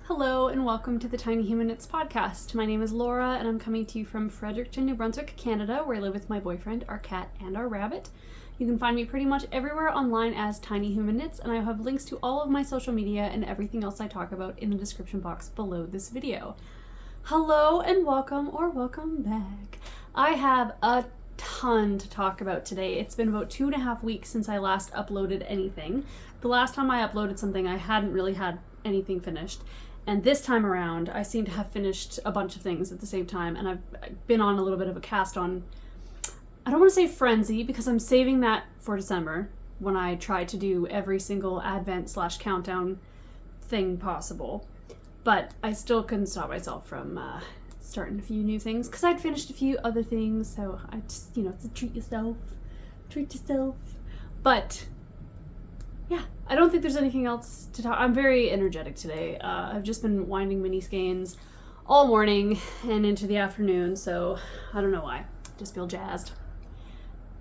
Hello and welcome to the Tiny Human Knits podcast. My name is Laura and I'm coming to you from Fredericton, New Brunswick, Canada, where I live with my boyfriend, our cat, and our rabbit. You can find me pretty much everywhere online as Tiny Human Knits, and I have links to all of my social media and everything else I talk about in the description box below this video. Hello and welcome or welcome back. I have a ton to talk about today. It's been about 2.5 weeks since I last uploaded anything. The last time I uploaded something, I hadn't really had anything finished. And this time around, I seem to have finished a bunch of things at the same time, and I've been on a little bit of a cast on, I don't want to say frenzy, because I'm saving that for December, when I try to do every single advent/countdown thing possible. But I still couldn't stop myself from starting a few new things, because I'd finished a few other things, so I just, it's a treat yourself. But yeah, I don't think there's anything else to talk. I'm very energetic today. I've just been winding mini skeins all morning and into the afternoon, so I don't know why. Just feel jazzed.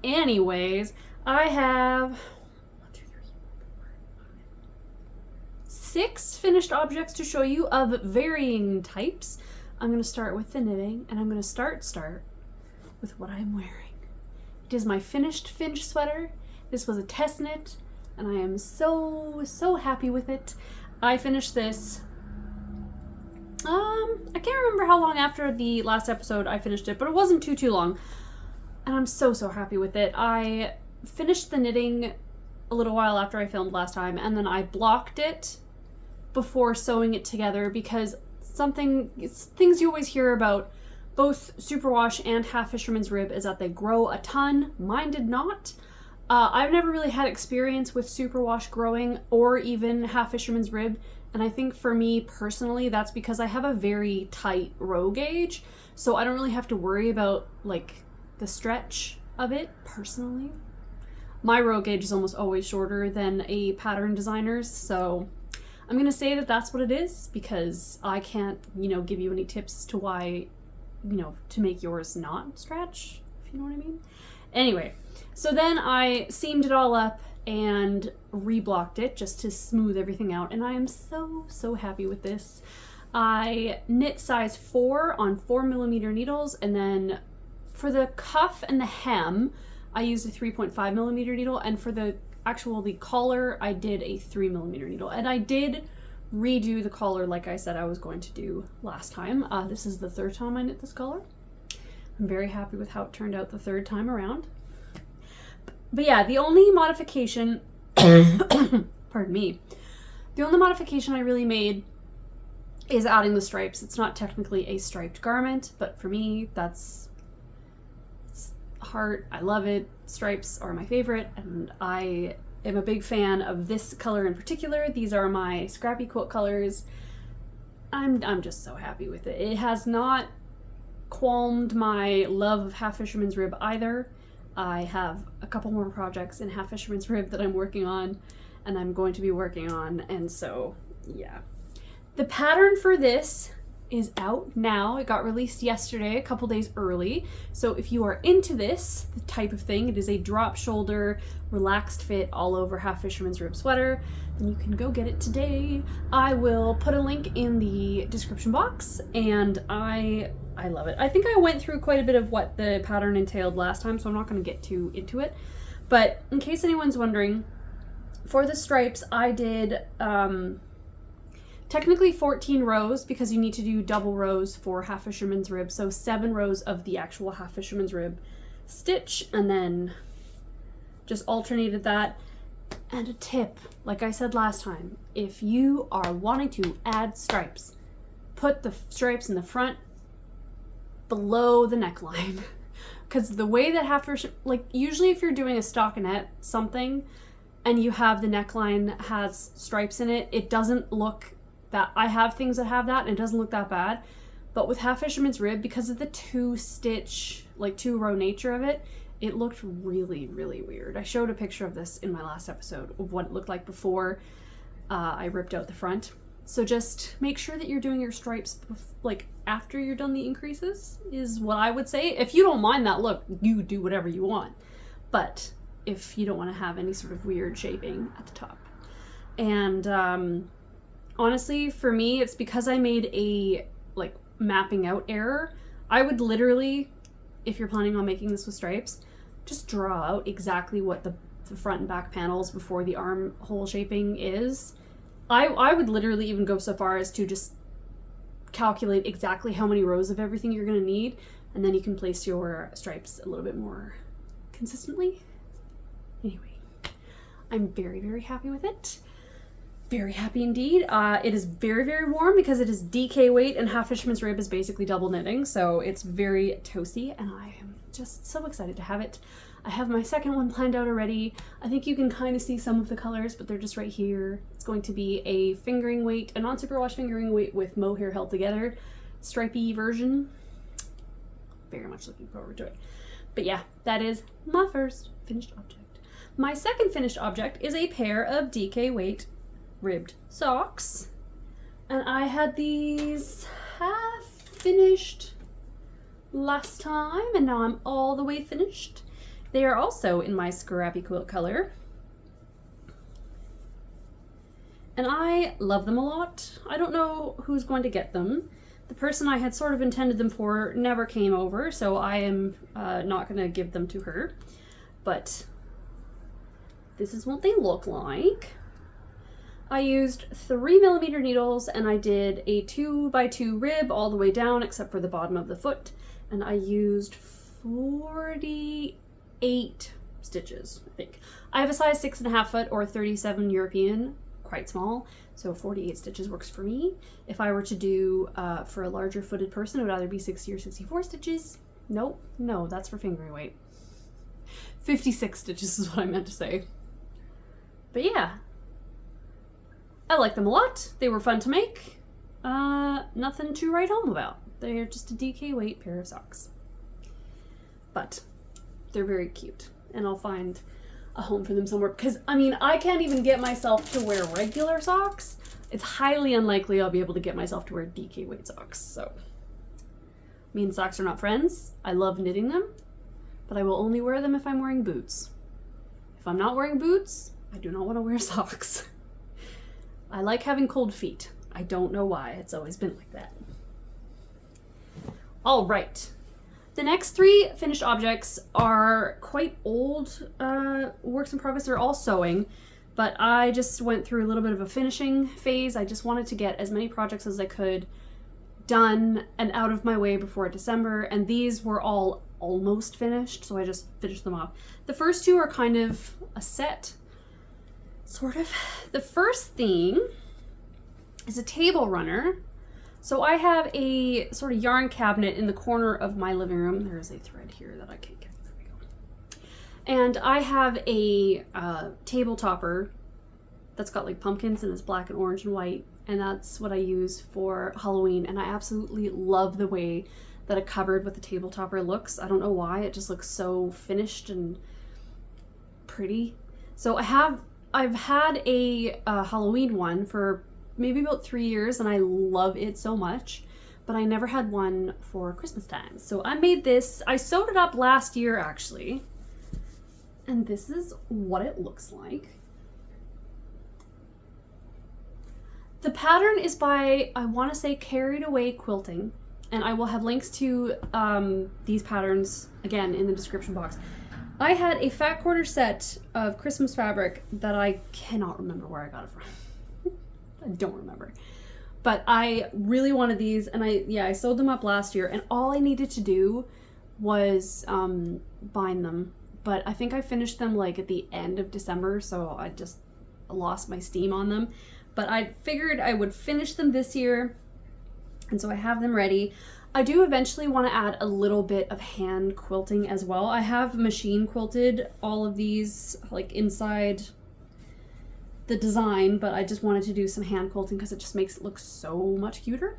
Anyways, I have 6 finished objects to show you of varying types. I'm going to start with the knitting, and I'm going to start with what I'm wearing. It is my finished Finch sweater. This was a test knit, and I am so happy with it. I finished this, I can't remember how long after the last episode I finished it, but it wasn't too long, and I'm so happy with it. I finished the knitting a little while after I filmed last time, and then I blocked it before sewing it together, because things you always hear about both superwash and half fisherman's rib is that they grow a ton. Mine did not. I've never really had experience with superwash growing or even half fisherman's rib, and I think for me personally that's because I have a very tight row gauge, so I don't really have to worry about the stretch of it personally. My row gauge is almost always shorter than a pattern designer's, so I'm gonna say that that's what it is, because I can't give you any tips as to why to make yours not stretch, if you know what I mean. Anyway, so then I seamed it all up and reblocked it just to smooth everything out, and I am so happy with this. I knit size 4 on 4mm needles, and then for the cuff and the hem I used a 3.5mm needle, and for the collar I did a 3mm needle, and I did redo the collar like I said I was going to do last time. This is the 3rd time I knit this collar. I'm very happy with how it turned out the 3rd time around. But yeah, the only modification, pardon me, the only modification I really made is adding the stripes. It's not technically a striped garment, but for me, it's heart. I love it. Stripes are my favorite, and I am a big fan of this color in particular. These are my scrappy quilt colors. I'm just so happy with it. It has not qualmed my love of half fisherman's rib either. I have a couple more projects in half fisherman's rib that I'm working on, and I'm going to be working on, and so yeah. The pattern for this is out now. It got released yesterday, a couple days early, so if you are into this type of thing, it is a drop shoulder relaxed fit all over half fisherman's rib sweater, then you can go get it today. I will put a link in the description box, and I love it. I think I went through quite a bit of what the pattern entailed last time, so I'm not going to get too into it, but in case anyone's wondering, for the stripes I did technically 14 rows, because you need to do double rows for half fisherman's rib, so 7 rows of the actual half fisherman's rib stitch, and then just alternated that. And a tip, like I said last time, if you are wanting to add stripes, put the stripes in the front below the neckline, because the way that usually if you're doing a stockinette something and you have the neckline has stripes in it, it doesn't look that. I have things that have that and it doesn't look that bad, but with half fisherman's rib, because of the 2-row nature of it, it looked really weird. I showed a picture of this in my last episode of what it looked like before I ripped out the front. So just make sure that you're doing your stripes after you're done the increases is what I would say. If you don't mind that look, you do whatever you want, but if you don't want to have any sort of weird shaping at the top. And honestly, for me, it's because I made a, like, mapping out error. I would literally, if you're planning on making this with stripes, just draw out exactly what the front and back panels before the armhole shaping is. I would literally even go so far as to just calculate exactly how many rows of everything you're going to need, and then you can place your stripes a little bit more consistently. Anyway, I'm very, very happy with it. Very happy indeed. It is very, very warm because it is DK weight, and half fisherman's rib is basically double knitting, so it's very toasty, and I am just so excited to have it. I have my second one planned out already. I think you can kind of see some of the colors, but they're just right here. It's going to be a fingering weight, a non-superwash fingering weight with mohair held together, stripey version. Very much looking forward to it. But yeah, that is my first finished object. My second finished object is a pair of DK weight ribbed socks. And I had these half finished last time, and now I'm all the way finished. They are also in my scrappy quilt color. And I love them a lot. I don't know who's going to get them. The person I had sort of intended them for never came over, so I am not going to give them to her. But this is what they look like. I used 3mm needles, and I did a 2x2 rib all the way down except for the bottom of the foot. And I used 48 stitches, I think. I have a size 6.5 foot or 37 European, quite small, so 48 stitches works for me. If I were to do for a larger footed person, it would either be 60 or 64 stitches. Nope, no, that's for fingering weight. 56 stitches is what I meant to say. But yeah, I like them a lot. They were fun to make. Nothing to write home about. They're just a DK weight pair of socks. But they're very cute, and I'll find a home for them somewhere, because I mean, I can't even get myself to wear regular socks. It's highly unlikely I'll be able to get myself to wear DK weight socks. So me and socks are not friends. I love knitting them, but I will only wear them if I'm wearing boots. If I'm not wearing boots, I do not want to wear socks. I like having cold feet. I don't know why. It's always been like that. All right. The next three finished objects are quite old works in progress. They're all sewing, but I just went through a little bit of a finishing phase. I just wanted to get as many projects as I could done and out of my way before December, and these were all almost finished, so I just finished them off. The first two are kind of a set, sort of. The first thing is a table runner. So I have a sort of yarn cabinet in the corner of my living room. There is a thread here that I can't get. There we go. And I have a table topper that's got like pumpkins, and it's black and orange and white. And that's what I use for Halloween. And I absolutely love the way that a cupboard with a table topper looks. I don't know why. It just looks so finished and pretty. So I've had a Halloween one for maybe about 3 years, and I love it so much, but I never had one for Christmas time. So I made this. I sewed it up last year, actually, and this is what it looks like. The pattern is by, I want to say, Carried Away Quilting, and I will have links to these patterns, again, in the description box. I had a fat quarter set of Christmas fabric that I cannot remember where I got it from. I don't remember, but I really wanted these, and I sewed them up last year, and all I needed to do was bind them, but I think I finished them like at the end of December, so I just lost my steam on them. But I figured I would finish them this year, and so I have them ready. I do eventually want to add a little bit of hand quilting as well. I have machine quilted all of these like inside the design, but I just wanted to do some hand quilting because it just makes it look so much cuter.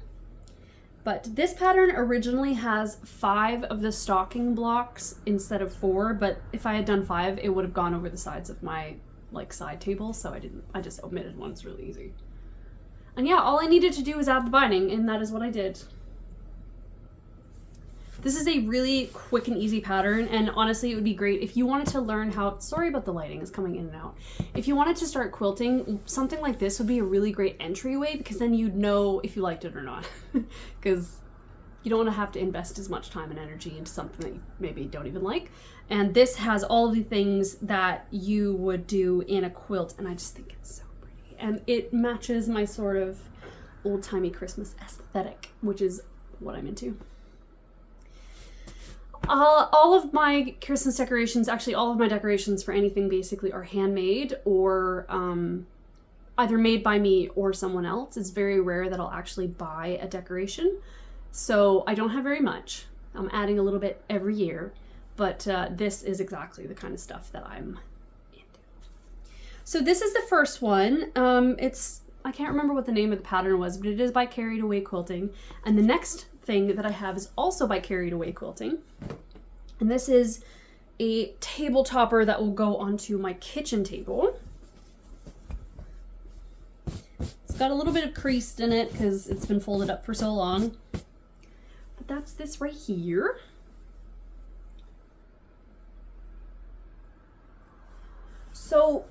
But this pattern originally has 5 of the stocking blocks instead of 4, but if I had done 5, it would have gone over the sides of my like side table, so I just omitted one. It's really easy. And yeah, all I needed to do was add the binding, and that is what I did. This is a really quick and easy pattern, and honestly it would be great if you wanted to learn how, sorry about the lighting, it's coming in and out. If you wanted to start quilting, something like this would be a really great entryway, because then you'd know if you liked it or not. Because you don't want to have to invest as much time and energy into something that you maybe don't even like. And this has all of the things that you would do in a quilt, and I just think it's so pretty. And it matches my sort of old-timey Christmas aesthetic, which is what I'm into. All of my Christmas decorations, actually all of my decorations for anything basically are handmade or either made by me or someone else. It's very rare that I'll actually buy a decoration. So I don't have very much. I'm adding a little bit every year, but this is exactly the kind of stuff that I'm into. So this is the first one. I can't remember what the name of the pattern was, but it is by Carried Away Quilting. And the next thing that I have is also by Carried Away Quilting. And this is a table topper that will go onto my kitchen table. It's got a little bit of creased in it because it's been folded up for so long. But that's this right here. So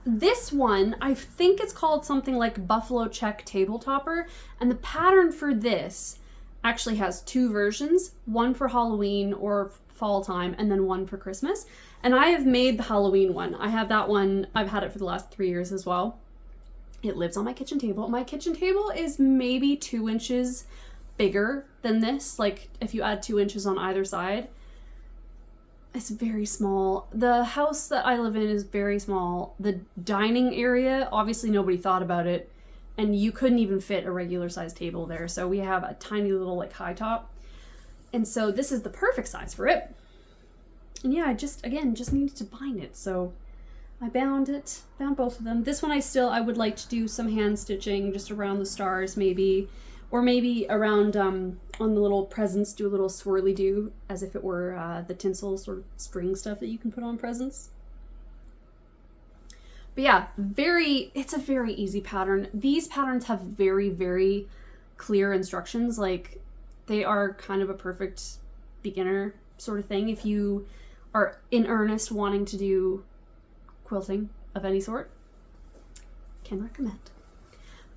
this one, I think it's called something like Buffalo Check Table Topper, and the pattern for this actually has two versions, one for Halloween or fall time, and then one for Christmas. And I have made the Halloween one. I have that one, I've had it for the last 3 years as well. It lives on my kitchen table. My kitchen table is maybe 2 inches bigger than this, like if you add 2 inches on either side. It's very small. The house that I live in is very small. The dining area, obviously nobody thought about it, and you couldn't even fit a regular sized table there. So we have a tiny little like high top. And so this is the perfect size for it. And yeah, I just needed to bind it. So I bound both of them. This one I would like to do some hand stitching just around the stars maybe. Or maybe around on the little presents, do a little swirly do as if it were the tinsel sort of string stuff that you can put on presents. But yeah, it's a very easy pattern. These patterns have very, very clear instructions. Like they are kind of a perfect beginner sort of thing if you are in earnest wanting to do quilting of any sort. Can recommend.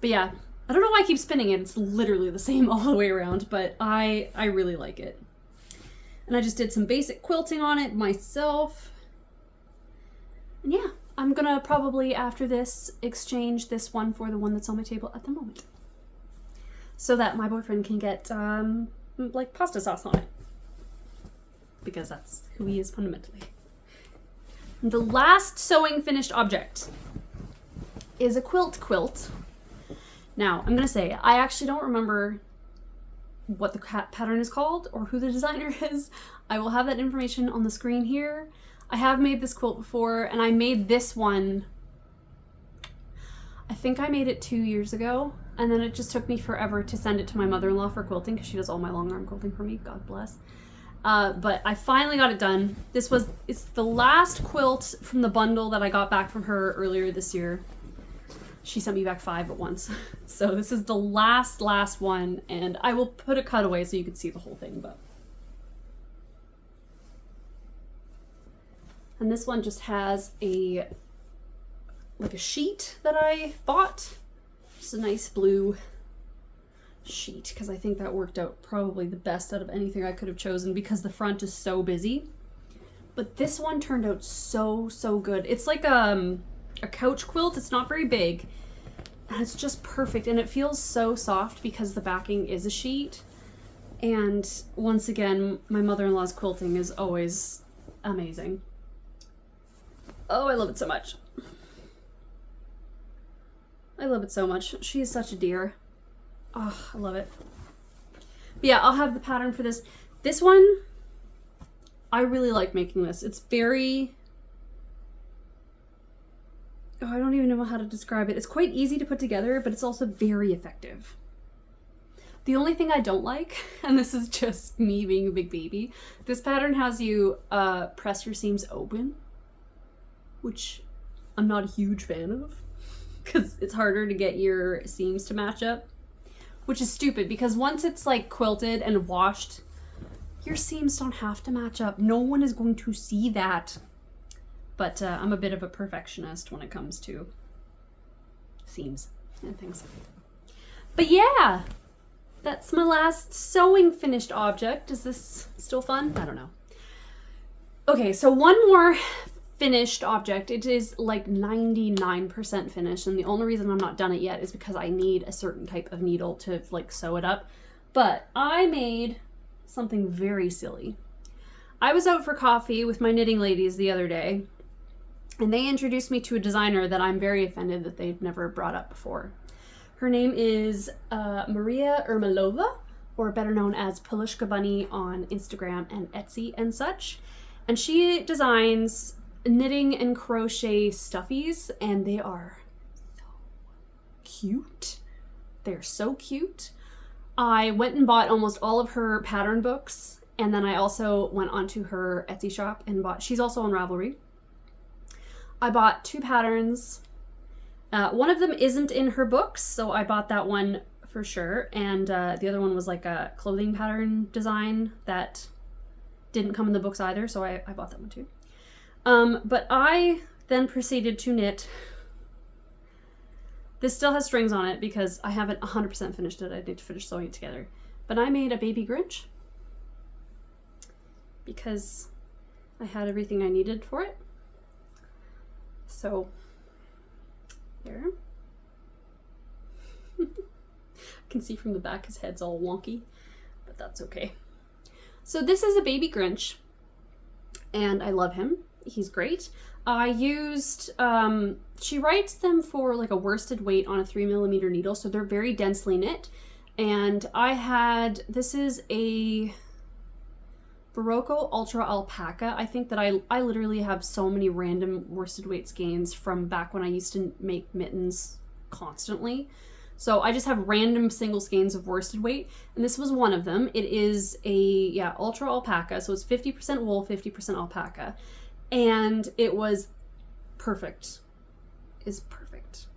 But yeah, I don't know why I keep spinning it. It's literally the same all the way around, but I really like it. And I just did some basic quilting on it myself. And yeah, I'm gonna probably after this exchange this one for the one that's on my table at the moment. So that my boyfriend can get like pasta sauce on it. Because that's who he is fundamentally. And the last sewing finished object is a quilt. Now, I'm going to say, I actually don't remember what the pattern is called or who the designer is. I will have that information on the screen here. I have made this quilt before, and I made this one, I think I made it 2 years ago, and then it just took me forever to send it to my mother-in-law for quilting because she does all my long arm quilting for me, God bless. But I finally got it done. It's the last quilt from the bundle that I got back from her earlier this year. She sent me back 5 at once. So this is the last one, and I will put a cutaway so you can see the whole thing. And this one just has a sheet that I bought. Just a nice blue sheet, because I think that worked out probably the best out of anything I could have chosen because the front is so busy. But this one turned out so good. It's like a couch quilt. It's not very big, and it's just perfect, and it feels so soft because the backing is a sheet. And once again, my mother-in-law's quilting is always amazing. Oh, I love it so much. I love it so much. She is such a dear. Oh, I love it. But yeah, I'll have the pattern for this. This one, I really like making this. It's very... Oh, I don't even know how to describe it. It's quite easy to put together, but it's also very effective. The only thing I don't like, and this is just me being a big baby, this pattern has you press your seams open, which I'm not a huge fan of, because it's harder to get your seams to match up, which is stupid, because once it's like quilted and washed, your seams don't have to match up. No one is going to see that. But I'm a bit of a perfectionist when it comes to seams and things. But yeah, that's my last sewing finished object. Is this still fun? I don't know. Okay, so one more finished object. It is like 99% finished, and the only reason I'm not done it yet is because I need a certain type of needle to like sew it up. But I made something very silly. I was out for coffee with my knitting ladies the other day, and they introduced me to a designer that I'm very offended that they've never brought up before. Her name is Maria Ermolova, or better known as Pelushka Bunny on Instagram and Etsy and such. And she designs knitting and crochet stuffies, and they are so cute. They're so cute. I went and bought almost all of her pattern books, and then I also went onto her Etsy shop and bought, she's also on Ravelry. I bought 2 patterns. One of them isn't in her books, so I bought that one for sure. And the other one was like a clothing pattern design that didn't come in the books either, so I bought that one too. But I then proceeded to knit. This still has strings on it because I haven't 100% finished it. I need to finish sewing it together. But I made a baby Grinch because I had everything I needed for it. So there. I can see from the back his head's all wonky, but that's okay. So this is a baby Grinch, and I love him. He's great. I used, she writes them for like a worsted weight on a 3mm needle, so they're very densely knit. And I had, this is a Barocco Ultra Alpaca. I think that I literally have so many random worsted weight skeins from back when I used to make mittens constantly. So I just have random single skeins of worsted weight, and this was one of them. It is a, Ultra Alpaca, so it's 50% wool, 50% alpaca. And it was perfect. Is perfect.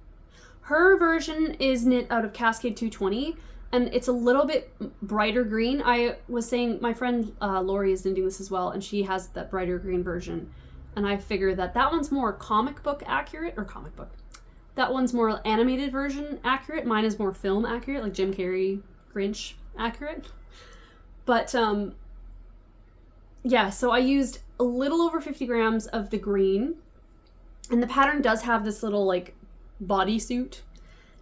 Her version is knit out of Cascade 220, and it's a little bit brighter green. I was saying, my friend Lori is knitting this as well, and she has that brighter green version. And I figured that that one's more comic book accurate, or comic book. That one's more animated version accurate. Mine is more film accurate, like Jim Carrey, Grinch accurate. But, yeah, so I used a little over 50 grams of the green. And the pattern does have this little, like, bodysuit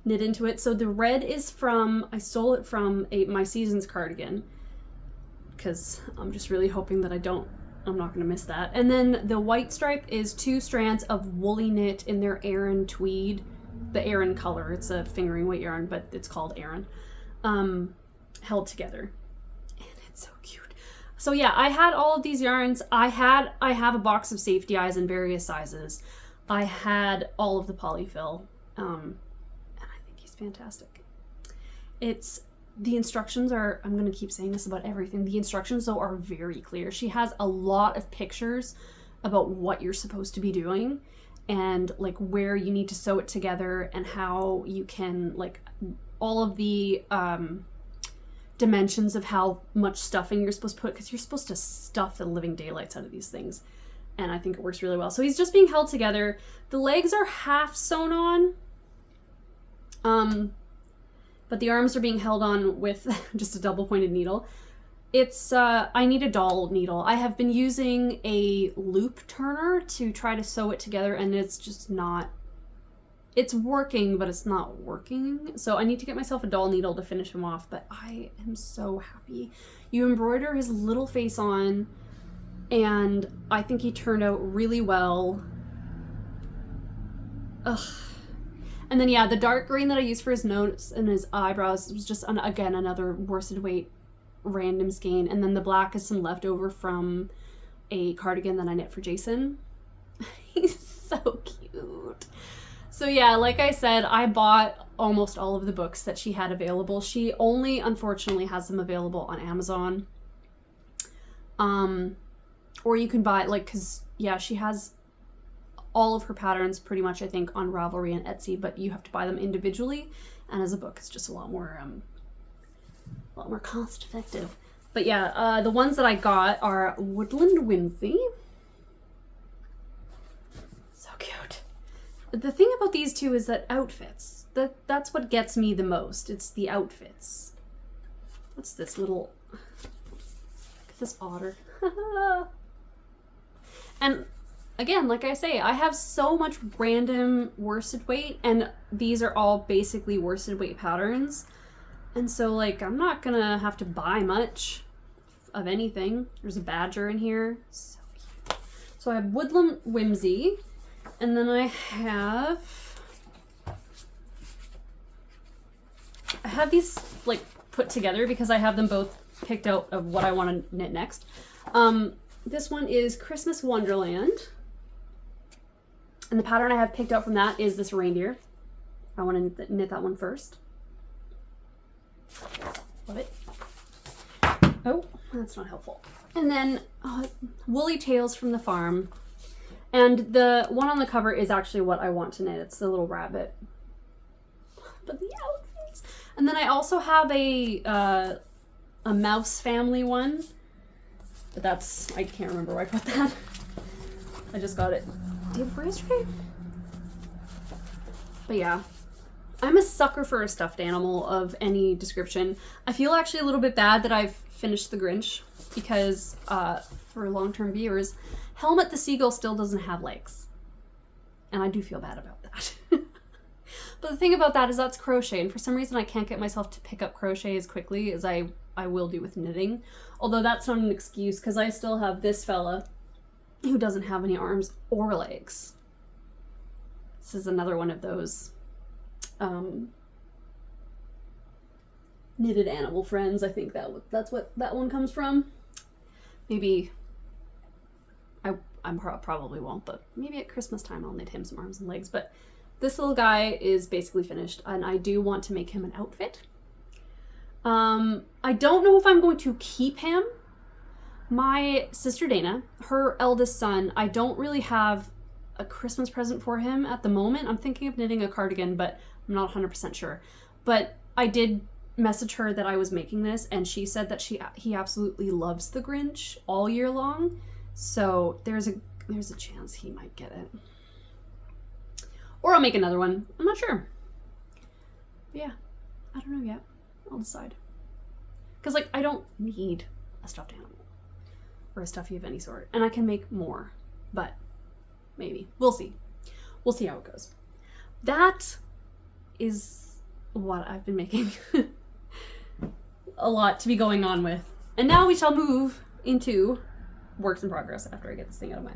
knit into it. So the red is from, I stole it from My Seasons cardigan, because I'm just really hoping that I'm not going to miss that. And then the white stripe is 2 strands of woolly knit in their Aran tweed, the Aran color. It's a fingering weight yarn, but it's called Aran, held together. And it's so cute. So yeah, I had all of these yarns. I have a box of safety eyes in various sizes. I had all of the polyfill, and I think he's fantastic. The instructions are, I'm going to keep saying this about everything, the instructions though are very clear. She has a lot of pictures about what you're supposed to be doing and like where you need to sew it together and how you can, like, all of the dimensions of how much stuffing you're supposed to put, because you're supposed to stuff the living daylights out of these things. And I think it works really well. So he's just being held together. The legs are half sewn on. But the arms are being held on with just a double pointed needle. It's, I need a doll needle. I have been using a loop turner to try to sew it together, and it's just not, it's working, but it's not working. So I need to get myself a doll needle to finish him off, but I am so happy. You embroider his little face on, and I think he turned out really well. Ugh. And then, yeah, the dark green that I used for his nose and his eyebrows was just, again, another worsted weight random skein. And then the black is some leftover from a cardigan that I knit for Jason. He's so cute. So, yeah, like I said, I bought almost all of the books that she had available. She only, unfortunately, has them available on Amazon. Or you can buy, like, because, yeah, she has all of her patterns pretty much, I think, on Ravelry and Etsy, but you have to buy them individually, and as a book it's just a lot more cost effective. But yeah, the ones that I got are Woodland Whimsy. So cute. The thing about these two is that outfits. That's what gets me the most. It's the outfits. What's this little... Look at this otter. And again, like I say, I have so much random worsted weight, and these are all basically worsted weight patterns. And so, like, I'm not gonna have to buy much of anything. There's a badger in here. So cute. So I have Woodland Whimsy, and then I have these, like, put together because I have them both picked out of what I want to knit next. This one is Christmas Wonderland. And the pattern I have picked out from that is this reindeer. I want to knit that one first. Love it. Oh, that's not helpful. And then Woolly Tales from the Farm. And the one on the cover is actually what I want to knit. It's the little rabbit. But the outfits. And then I also have a mouse family one. But that's, I can't remember where I put that. I just got it day before yesterday. But yeah, I'm a sucker for a stuffed animal of any description. I feel actually a little bit bad that I've finished the Grinch because for long-term viewers, Helmet the Seagull still doesn't have legs. And I do feel bad about that. But the thing about that is that's crochet, and for some reason I can't get myself to pick up crochet as quickly as I will do with knitting. Although that's not an excuse, because I still have this fella who doesn't have any arms or legs. This is another one of those knitted animal friends. I think that's what that one comes from. Maybe I probably won't, but maybe at Christmas time I'll knit him some arms and legs. But this little guy is basically finished, and I do want to make him an outfit. I don't know if I'm going to keep him. My sister Dana, her eldest son, I don't really have a Christmas present for him at the moment. I'm thinking of knitting a cardigan, but I'm not 100% sure. But I did message her that I was making this, and she said that he absolutely loves the Grinch all year long. So there's a chance he might get it. Or I'll make another one. I'm not sure. But yeah, I don't know yet. I'll decide. Because, like, I don't need a stuffed animal or a stuffy of any sort. And I can make more. But maybe. We'll see. We'll see how it goes. That is what I've been making. A lot to be going on with. And now we shall move into works in progress after I get this thing out of my eye.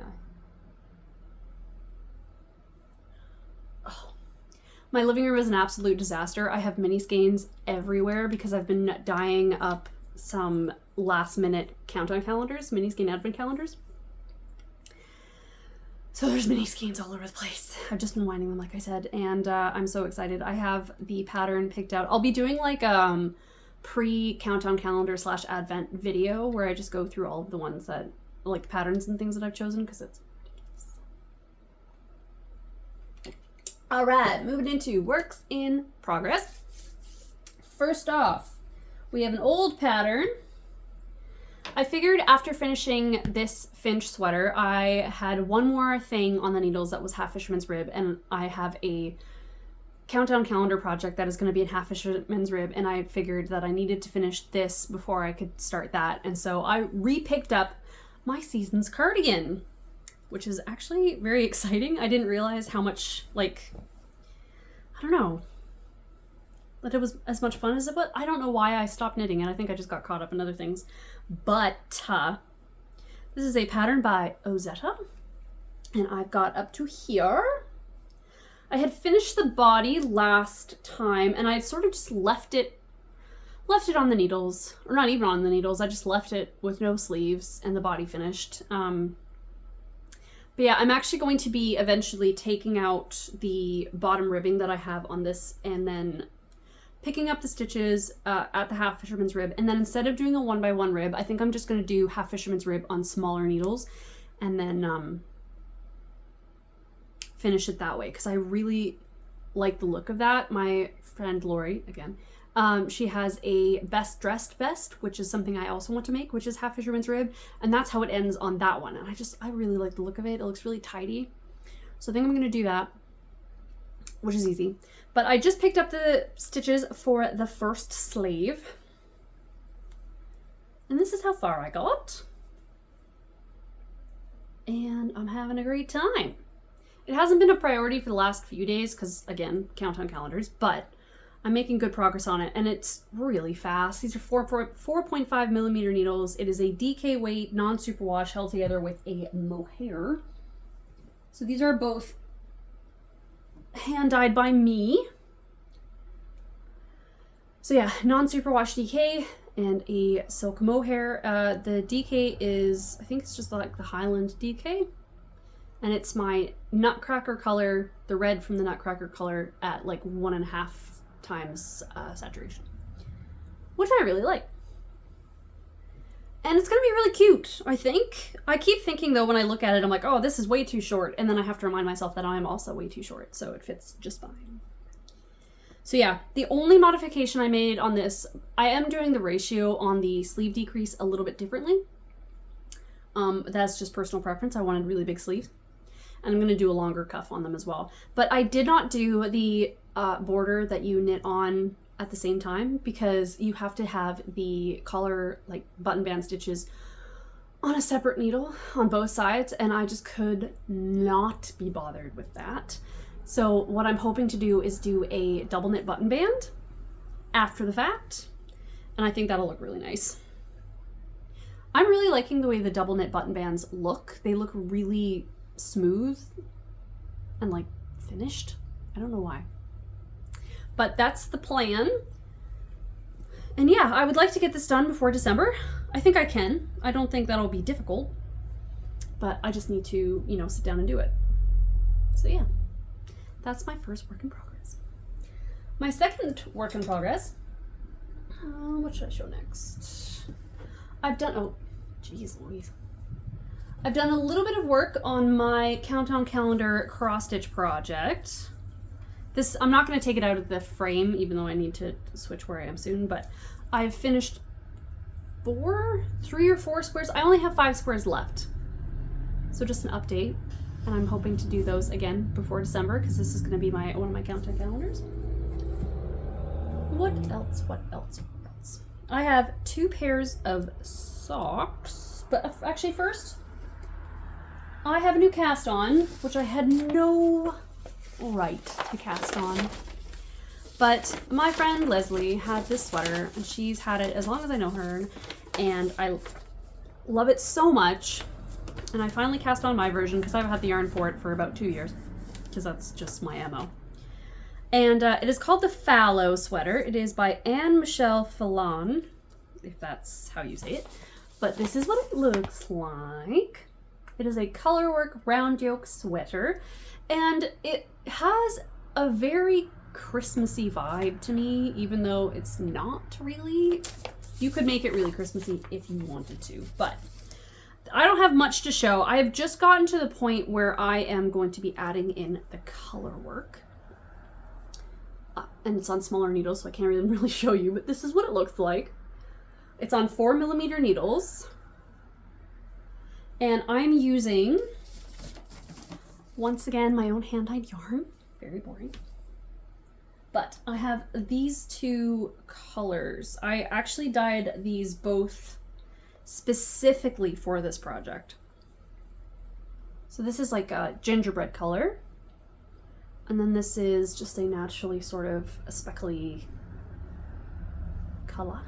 My living room is an absolute disaster. I have mini skeins everywhere because I've been dyeing up some last minute countdown calendars, mini skein advent calendars. So there's mini skeins all over the place. I've just been winding them, like I said, and I'm so excited. I have the pattern picked out. I'll be doing like pre-countdown calendar / advent video where I just go through all of the ones that, like, patterns and things that I've chosen, because it's all right, moving into works in progress. First off, we have an old pattern. I figured after finishing this Finch sweater, I had one more thing on the needles that was half fisherman's rib, and I have a countdown calendar project that is going to be in half fisherman's rib, and I figured that I needed to finish this before I could start that, and so I re-picked up my season's cardigan, which is actually very exciting. I didn't realize how much, like, I don't know, that it was as much fun as it was. I don't know why I stopped knitting, and I think I just got caught up in other things. But this is a pattern by Ozetta, and I've got up to here. I had finished the body last time, and I sort of just left it on the needles, or not even on the needles. I just left it with no sleeves and the body finished. But yeah, I'm actually going to be eventually taking out the bottom ribbing that I have on this and then picking up the stitches at the half fisherman's rib. And then instead of doing a 1x1 rib, I think I'm just going to do half fisherman's rib on smaller needles and then finish it that way, because I really like the look of that. My friend Lori, again, She has a best dressed vest, which is something I also want to make, which is half fisherman's rib. And that's how it ends on that one. And I really like the look of it. It looks really tidy. So I think I'm going to do that, which is easy. But I just picked up the stitches for the first sleeve. And this is how far I got. And I'm having a great time. It hasn't been a priority for the last few days because, again, count on calendars, but I'm making good progress on it, and it's really fast. These are 4.5 millimeter needles. It is a DK weight, non-superwash, held together with a mohair. So these are both hand-dyed by me. So yeah, non-superwash DK and a silk mohair. The DK is, I think it's just like the Highland DK. And it's my Nutcracker color, the red from the Nutcracker color at like 1.5 times saturation, which I really like. And it's gonna be really cute, I think. I keep thinking though, when I look at it, I'm like, oh, this is way too short. And then I have to remind myself that I'm also way too short, so it fits just fine. So yeah, the only modification I made on this, I am doing the ratio on the sleeve decrease a little bit differently. That's just personal preference. I wanted really big sleeves. And I'm gonna do a longer cuff on them as well. But I did not do the border that you knit on at the same time because you have to have the collar, like button band stitches on a separate needle on both sides, and I just could not be bothered with that. So what I'm hoping to do is do a double knit button band after the fact, and I think that'll look really nice. I'm really liking the way the double knit button bands look. They look really smooth and like finished. I don't know why. But that's the plan. And yeah, I would like to get this done before December. I think I can. I don't think that'll be difficult. But I just need to, you know, sit down and do it. So yeah, that's my first work in progress. My second work in progress, what should I show next? I've done, oh, geez Louise. I've done a little bit of work on my countdown calendar cross stitch project. This, I'm not going to take it out of the frame, even though I need to switch where I am soon, but I've finished 3 or 4 squares. I only have 5 squares left. So just an update, and I'm hoping to do those again before December, because this is going to be one of my countdown calendars. What else? I have 2 pairs of socks, but actually first, I have a new cast on, which I had no right to cast on. But my friend Leslie had this sweater, and she's had it as long as I know her, and I love it so much. And I finally cast on my version because I've had the yarn for it for about 2 years, because that's just my MO. And it is called the Fallow sweater. It is by Anne-Michelle Phelan, if that's how you say it. But this is what it looks like. It is a colorwork round yoke sweater, and it has a very Christmassy vibe to me, even though it's not really. You could make it really Christmassy if you wanted to, but I don't have much to show. I have just gotten to the point where I am going to be adding in the color work. And it's on smaller needles, so I can't really show you, but this is what it looks like. It's on 4mm needles. And I'm using, once again, my own hand-dyed yarn. Very boring. But I have these 2 colors. I actually dyed these both specifically for this project. So this is like a gingerbread color. And then this is just a naturally sort of a speckly color.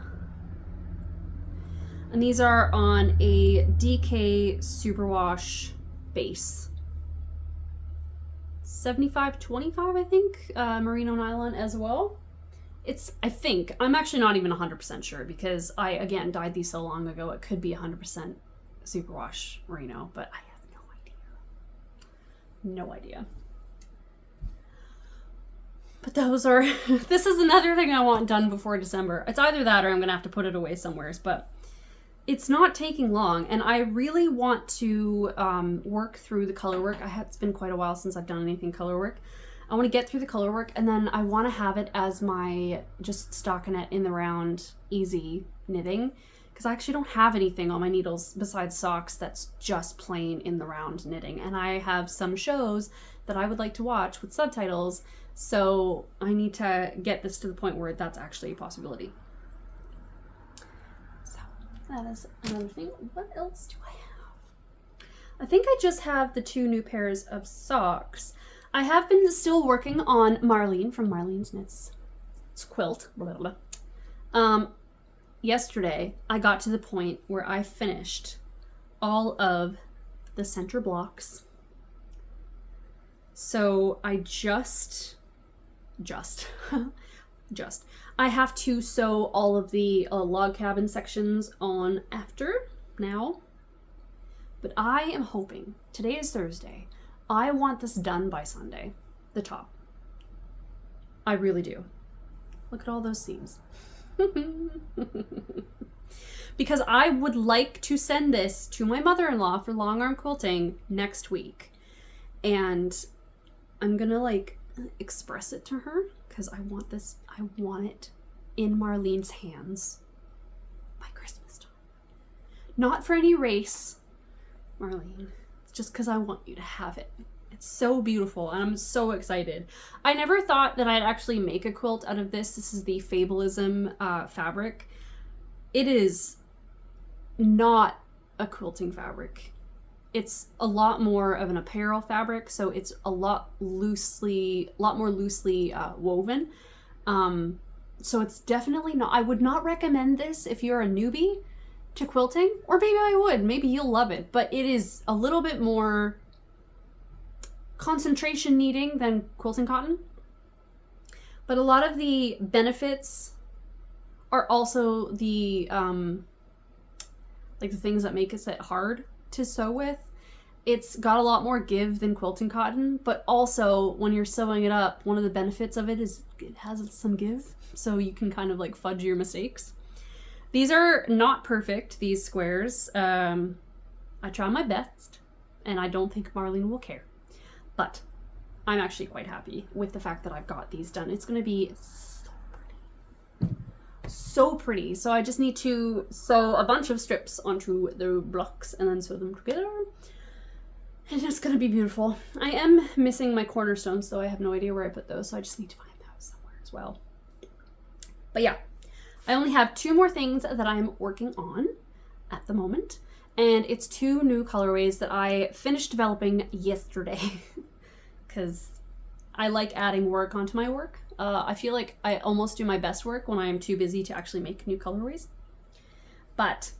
And these are on a DK Superwash base. 75-25, I think, merino nylon as well. It's, I think, I'm actually not even 100% sure because I, again, dyed these so long ago, it could be 100% superwash merino, but I have no idea. No idea. But those are, this is another thing I want done before December. It's either that or I'm gonna have to put it away somewhere, but it's not taking long, and I really want to work through the color work. It's been quite a while since I've done anything color work. I want to get through the color work, and then I want to have it as my just stockinette in the round easy knitting, because I actually don't have anything on my needles besides socks that's just plain in the round knitting, and I have some shows that I would like to watch with subtitles, so I need to get this to the point where that's actually a possibility. So that is another thing. What else do I have? I think I just have the 2 new pairs of socks. I have been still working on Marlene from Marlene's Knits. It's Quilt. Blah, blah, blah. Yesterday, I got to the point where I finished all of the center blocks. So I just, I have to sew all of the log cabin sections on after now. But I am hoping, today is Thursday, I want this done by Sunday, the top. I really do. Look at all those seams. Because I would like to send this to my mother-in-law for long arm quilting next week. And I'm gonna like express it to her because I want this, I want it in Marlene's hands by Christmas time. Not for any race, Marlene. It's just because I want you to have it. It's so beautiful and I'm so excited. I never thought that I'd actually make a quilt out of this. This is the Fableism fabric. It is not a quilting fabric. It's a lot more of an apparel fabric, so it's a lot more loosely woven. So it's definitely not, I would not recommend this if you're a newbie to quilting, or maybe I would, maybe you'll love it, but it is a little bit more concentration needing than quilting cotton. But a lot of the benefits are also the like the things that make it hard to sew with. It's got a lot more give than quilting cotton, but also when you're sewing it up, one of the benefits of it is it has some give, so you can kind of like fudge your mistakes. These are not perfect, these squares. I try my best, and I don't think Marlene will care. But I'm actually quite happy with the fact that I've got these done. It's going to be so pretty. So pretty. So I just need to sew a bunch of strips onto the blocks and then sew them together. And it's going to be beautiful. I am missing my cornerstones, so I have no idea where I put those. So I just need to find those somewhere as well. But yeah. I only have 2 more things that I'm working on at the moment, and it's 2 new colorways that I finished developing yesterday because I like adding work onto my work. I feel like I almost do my best work when I am too busy to actually make new colorways. But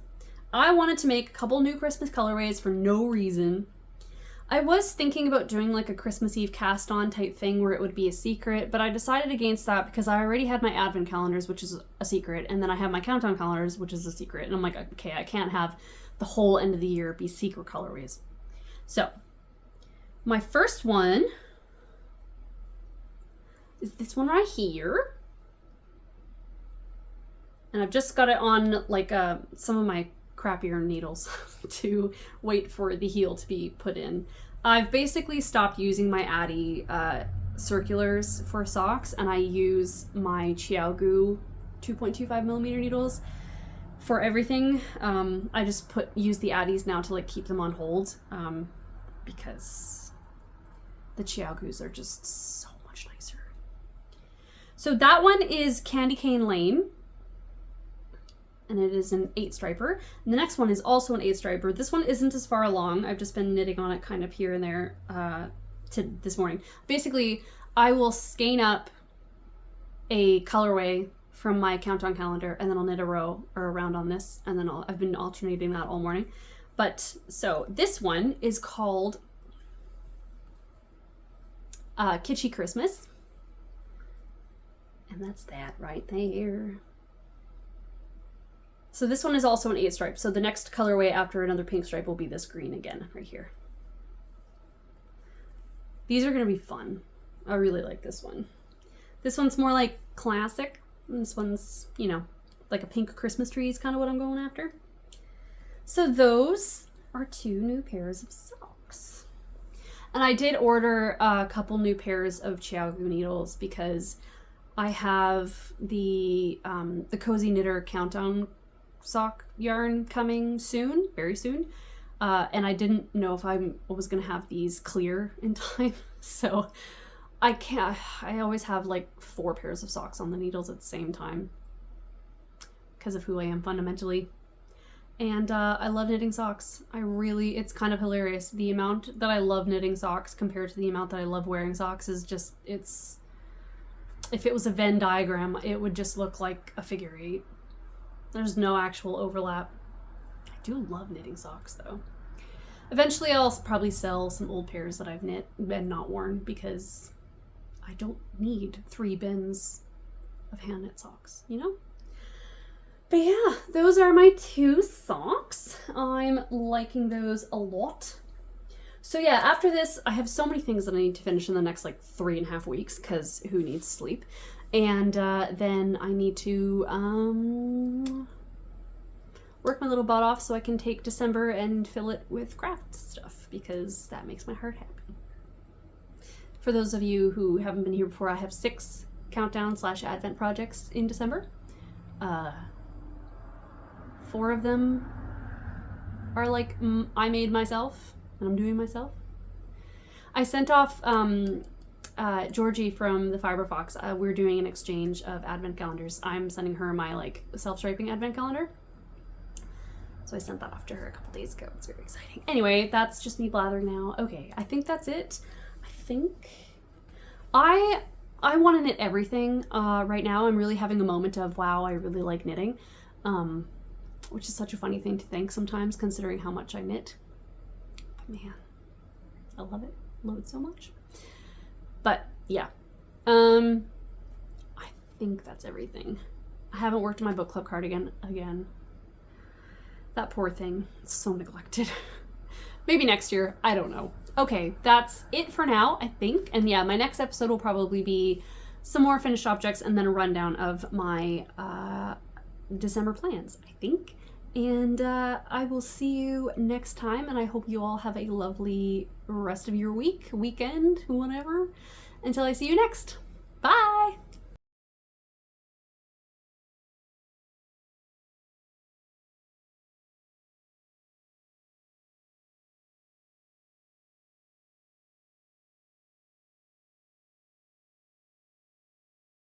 I wanted to make a couple new Christmas colorways for no reason. I was thinking about doing like a Christmas Eve cast on type thing where it would be a secret, but I decided against that because I already had my advent calendars, which is a secret, and then I have my countdown calendars, which is a secret, and I'm like, okay, I can't have the whole end of the year be secret colorways. So my first one is this one right here, and I've just got it on like some of my crappier needles to wait for the heel to be put in. I've basically stopped using my Addy circulars for socks, and I use my Chiaogu 2.25 millimeter needles for everything. I just use the Addies now to like keep them on hold because the Chiaogus are just so much nicer. So that one is Candy Cane Lane, and it is an 8 striper. And the next one is also an 8 striper. This one isn't as far along. I've just been knitting on it kind of here and there to this morning. Basically, I will skein up a colorway from my countdown calendar, and then I'll knit a row or a round on this, and then I've been alternating that all morning. But so this one is called Kitschy Christmas, and that's that right there. So this one is also an 8 stripe. So the next colorway after another pink stripe will be this green again, right here. These are going to be fun. I really like this one. This one's more like classic. And this one's, you know, like a pink Christmas tree is kind of what I'm going after. So those are 2 new pairs of socks. And I did order a couple new pairs of Chiaogu needles because I have the Cozy Knitter Countdown sock yarn coming soon, very soon. And I didn't know if I was going to have these clear in time. So I always have like 4 pairs of socks on the needles at the same time because of who I am fundamentally. And I love knitting socks. It's kind of hilarious. The amount that I love knitting socks compared to the amount that I love wearing socks is just, if it was a Venn diagram, it would just look like a figure 8. There's no actual overlap. I do love knitting socks though. Eventually I'll probably sell some old pairs that I've knit and not worn because I don't need 3 bins of hand knit socks, you know? But yeah, those are my 2 socks. I'm liking those a lot. So yeah, after this, I have so many things that I need to finish in the next like 3.5 weeks because who needs sleep? And then I need to work my little butt off so I can take December and fill it with craft stuff because that makes my heart happy. For those of you who haven't been here before, I have 6 countdown/advent projects in December. 4 of them are like I made myself and I'm doing myself. I sent off Georgie from the Fiber Fox. We're doing an exchange of advent calendars. I'm sending her my like self-striping advent calendar. So I sent that off to her a couple days ago. It's very exciting. Anyway, that's just me blathering now. Okay, I think that's it. I think I want to knit everything right now. I'm really having a moment of, wow, I really like knitting. Which is such a funny thing to think sometimes considering how much I knit. But man, I love it. I love it so much. But yeah, I think that's everything. I haven't worked on my book club cardigan again. That poor thing. It's so neglected. Maybe next year. I don't know. Okay, that's it for now, I think. And yeah, my next episode will probably be some more finished objects and then a rundown of my December plans, I think. And I will see you next time, and I hope you all have a lovely rest of your weekend, whatever. Until I see you next. Bye!